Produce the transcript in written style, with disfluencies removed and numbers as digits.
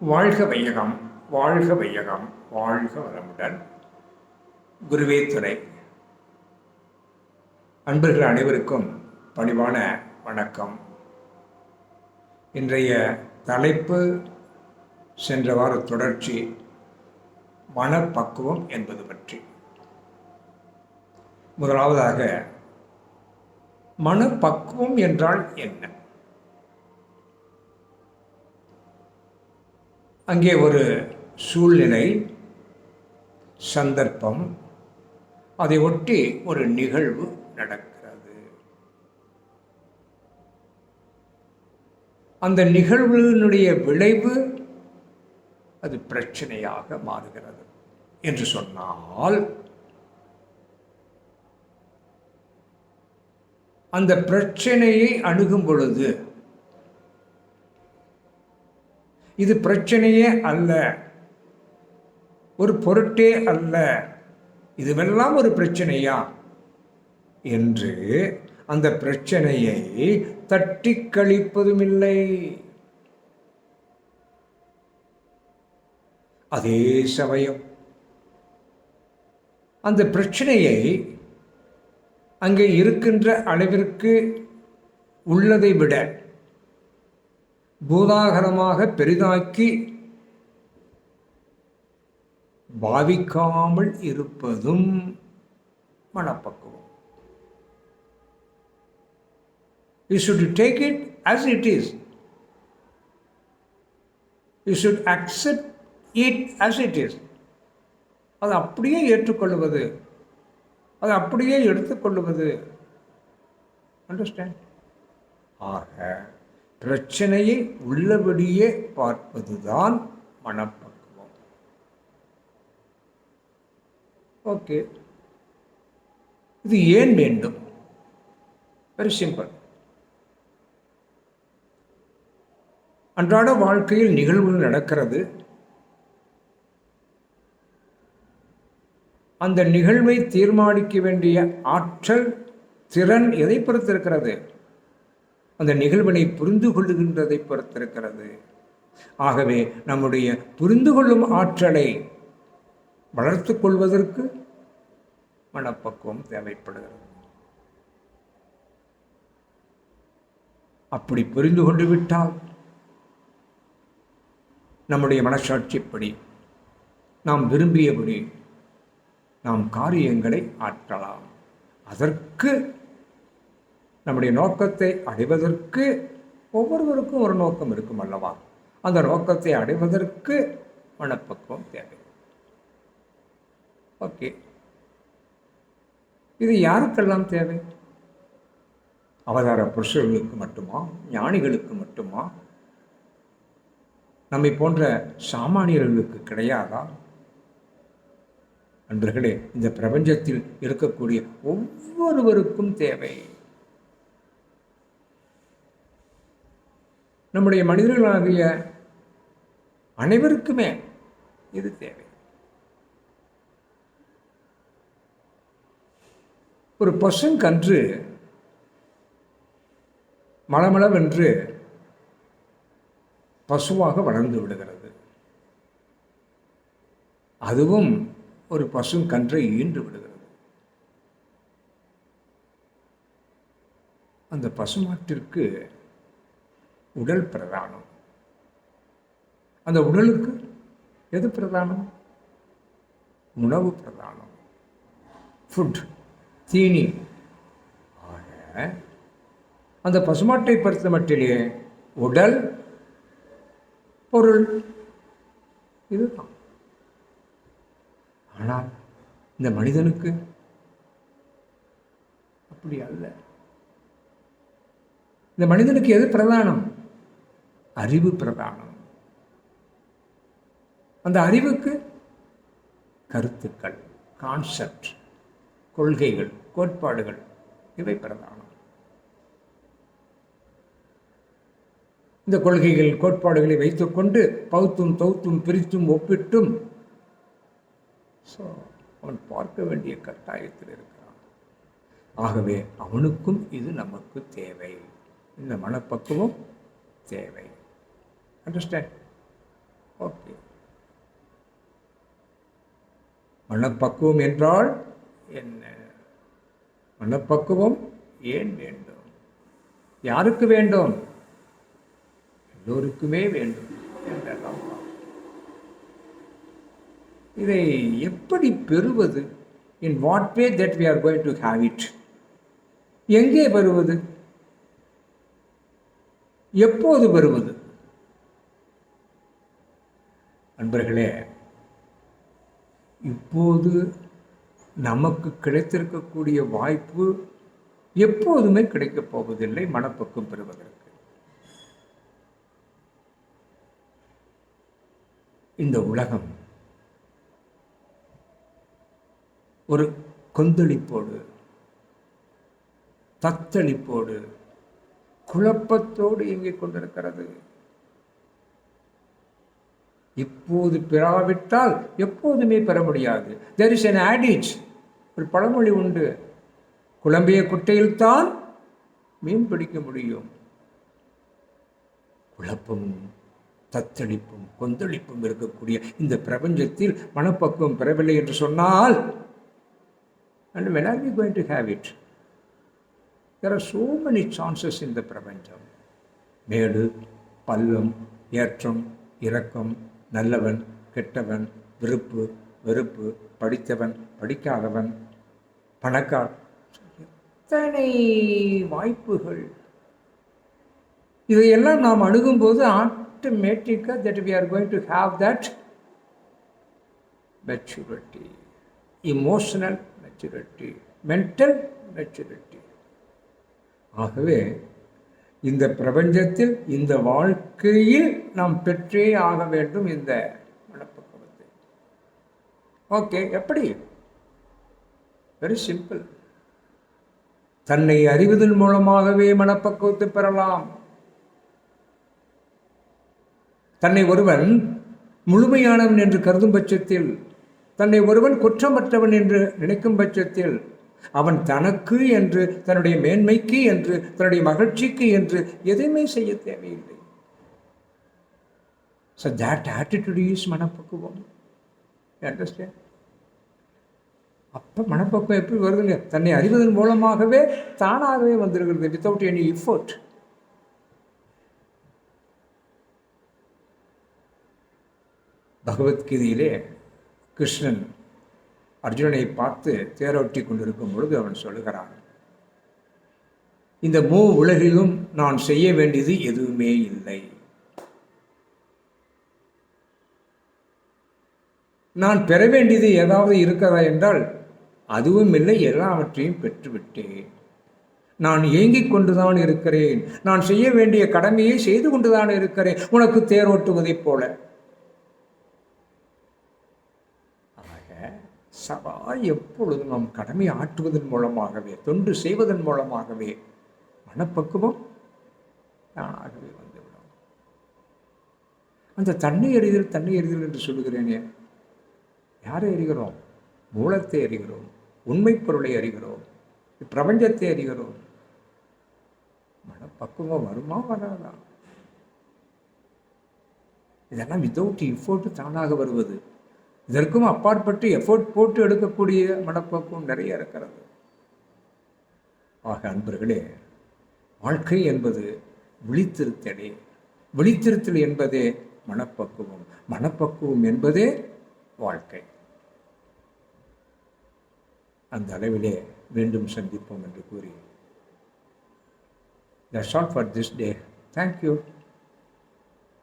வாழ்க வையகம், வாழ்க வையகம், வாழ்க வளமுடன். குருவே துணை. அன்பர்கள் அனைவருக்கும் பணிவான வணக்கம். இன்றைய தலைப்பு சென்ற வார தொடர்ச்சி, மனப்பக்குவம் என்பது பற்றி. முதலாவதாக, மனப்பக்குவம் என்றால் என்ன? அங்கே ஒரு சூழ்நிலை, சந்தர்ப்பம், அதை ஒட்டி ஒரு நிகழ்வு நடக்கிறது. அந்த நிகழ்வினுடைய விளைவு அது பிரச்சனையாக மாறுகிறது என்று சொன்னால், அந்த பிரச்சனையை அணுகும் பொழுது இது பிரச்சனையே அல்ல, ஒரு பொருட்டே அல்ல, இதுவெல்லாம் ஒரு பிரச்சனையா என்று அந்த பிரச்சனையை தட்டி கழிப்பதும் இல்லை. அதே சமயம் அந்த பிரச்சனையை அங்கே இருக்கின்ற அளவிற்கு உள்ளதை விட பூதாகரமாக பெரிதாக்கி பாவிக்காமல் இருப்பதும் மனப்பக்குவம். You should take it as it is. You should accept it as it is. அதை அப்படியே ஏற்றுக்கொள்வது, அதை அப்படியே எடுத்துக்கொள்வது. அண்டர்ஸ்டாண்ட்? ஆக பிரச்சனையை உள்ளபடியே பார்ப்பதுதான் மனப்பக்குவம். ஓகே, இது ஏன் வேண்டும்? Very simple. அன்றாட வாழ்க்கையில் நிகழ்வுகள் நடக்கிறது. அந்த நிகழ்வை தீர்மானிக்க வேண்டிய ஆற்றல், திறன் எதை பொறுத்திருக்கிறது? அந்த நிகழ்வினை புரிந்து கொள்ளுகின்றதை பொறுத்திருக்கிறது. ஆகவே நம்முடைய புரிந்து கொள்ளும் ஆற்றலை வளர்த்து கொள்வதற்கு மனப்பக்குவம் தேவைப்படுகிறது. அப்படி புரிந்து கொண்டு விட்டால் நம்முடைய மனசாட்சிப்படி, நாம் விரும்பியபடி நாம் காரியங்களை ஆற்றலாம். அதற்கு, நம்முடைய நோக்கத்தை அடைவதற்கு, ஒவ்வொருவருக்கும் ஒரு நோக்கம் இருக்கும் அல்லவா? அந்த நோக்கத்தை அடைவதற்கு மனப்பக்குவம் தேவை. ஓகே, இது யாருக்கெல்லாம் தேவை? அவதார புருஷர்களுக்கு மட்டுமா? ஞானிகளுக்கு மட்டுமா? நம்மை போன்ற சாமானியர்களுக்கு கிடையாதா? அன்பர்களே, இந்த பிரபஞ்சத்தில் இருக்கக்கூடிய ஒவ்வொருவருக்கும் தேவை. நம்முடைய மனிதர்களாகிய அனைவருக்குமே இது தேவை. ஒரு பசுங்கன்று மளமளவென்று பசுவாக வளர்ந்து விடுகிறது. அதுவும் ஒரு பசுங்கன்றை ஈன்று விடுகிறது. அந்த பசுமாட்டிற்கு உடல் பிரதானம். அந்த உடலுக்கு எது பிரதானம்? உணவு பிரதானம், ஃபுட், தீனி. ஆக அந்த பசுமாட்டை பொறுத்த மட்டிலே உடல், பொருள், இதுதான். ஆனால் இந்த மனிதனுக்கு அப்படி அல்ல. இந்த மனிதனுக்கு எது பிரதானம்? அறிவு பிரதானம். அந்த அறிவுக்கு கருத்துக்கள், கான்செப்ட், கொள்கைகள், கோட்பாடுகள், இவை பிரதானம். இந்த கொள்கைகள், கோட்பாடுகளை வைத்துக்கொண்டு பௌத்தும் தௌத்தும் பிரித்தும் ஒப்பிட்டும் அவன் பார்க்க வேண்டிய கட்டாயத்தில் இருக்கிறான். ஆகவே அவனுக்கும் இது நமக்கு தேவை. இந்த மனப்பக்குவம் தேவை. அண்டர்ஸ்டாண்ட்? ஓகே. மனப்பக்குவம் என்றால் என்ன? மனப்பக்குவம் ஏன் வேண்டும்? யாருக்கு வேண்டும்? எல்லோருக்குமே வேண்டும் என்றெல்லாம். இதை எப்படி பெறுவது? In what way that we are going to have it? எங்கே வருவது? எப்போது வருவது? அன்பர்களே, இப்போது நமக்கு கிடைத்திருக்கக்கூடிய வாய்ப்பு எப்போதுமே கிடைக்கப் போவதில்லை மனப்பக்குவம் பெறுவதற்கு. இந்த உலகம் ஒரு கொந்தளிப்போடு, தத்தளிப்போடு, குழப்பத்தோடு இயங்கிக் கொண்டிருக்கிறது. இப்போது பெறாவிட்டால் எப்போதுமே பெற முடியாது. There is an adage, ஒரு பழமொழி உண்டு, குழம்பிய குட்டையில்தான் மீன் பிடிக்க முடியும். குழப்பமும் தத்தளிப்பும் கொந்தளிப்பும் இருக்கக்கூடிய இந்த பிரபஞ்சத்தில் மனப்பக்குவம் பெறவில்லை என்று சொன்னால், and when are we going to have it? There are so many chances in the பிரபஞ்சம். மேடு பள்ளம், ஏற்றம் இறக்கம், நல்லவன் கெட்டவன், விருப்பு வெறுப்பு, படித்தவன் படிக்காதவன், பணக்கார், எத்தனை வாய்ப்புகள். இதையெல்லாம் நாம் அணுகும்போது ஆட்டோமேட்டிக்காக that we are going to have that maturity, emotional maturity, mental maturity. ஆகவே இந்த பிரபஞ்சத்தில் இந்த வாழ்க்கையில் நாம் பெற்றே ஆக வேண்டும் இந்த மனப்பக்குவத்தை. ஓகே, எப்படி? Very simple. தன்னை அறிவதன் மூலமாகவே மனப்பக்குவத்தை பெறலாம். தன்னை ஒருவன் முழுமையானவன் என்று கருதும் பட்சத்தில், தன்னை ஒருவன் குற்றமற்றவன் என்று நினைக்கும் பட்சத்தில், அவன் தனக்கு என்று, தன்னுடைய மேன்மைக்கு என்று, தன்னுடைய மகிழ்ச்சிக்கு என்று எதையுமே செய்ய தேவையில்லை. So that attitude is மனப்பக்குவம். Understand? அப்ப மனப்பக்குவம் எப்படி வருதுங்க? தன்னை அறிவதன் மூலமாகவே தானாகவே வந்திருக்கிறது, வித்தவுட் எனி எஃபோர்ட். பகவத்கீதையிலே கிருஷ்ணன் அர்ஜுனனை பார்த்து தேரோட்டி கொண்டிருக்கும் பொழுது அவன் சொல்லுகிறான், இந்த உலகிலும் நான் செய்ய வேண்டியது எதுவுமே இல்லை. நான் பெற வேண்டியது ஏதாவது இருக்கிறதா என்றால் அதுவும் இல்லை, எல்லாவற்றையும் பெற்றுவிட்டேன். நான் ஏங்கிக் கொண்டுதான் இருக்கிறேன். நான் செய்ய வேண்டிய கடமையை செய்து கொண்டுதான் இருக்கிறேன், உனக்கு தேரோட்டுவதைப் போல. சதா எப்பொழுதும் நாம் கடமை ஆற்றுவதன் மூலமாகவே, தொண்டு செய்வதன் மூலமாகவே மனப்பக்குவம் தானாகவே வந்துவிடும். அந்த தன்னை அறிதல் என்று சொல்லுகிறேனே, யாரை அறிகிறோம்? மூலத்தை அறிகிறோம், உண்மை பொருளை அறிகிறோம், பிரபஞ்சத்தை அறிகிறோம். மனப்பக்குவம் வருமா வராதா? இதெல்லாம் வித்தவுட் எஃபோர்ட் தானாக வருவது. இதற்கும் அப்பாற்பட்டு எஃபோர்ட் போட்டு எடுக்கக்கூடிய மனப்பக்குவம் நிறைய இருக்கிறது. ஆக அன்பர்களே, வாழ்க்கை என்பது விழித்திருத்தலே. விழித்திருத்தல் என்பதே மனப்பக்குவம். மனப்பக்குவம் என்பதே வாழ்க்கை. அந்த அளவிலே மீண்டும் சந்திப்போம் என்று கூறி, that's all for this day. Thank you.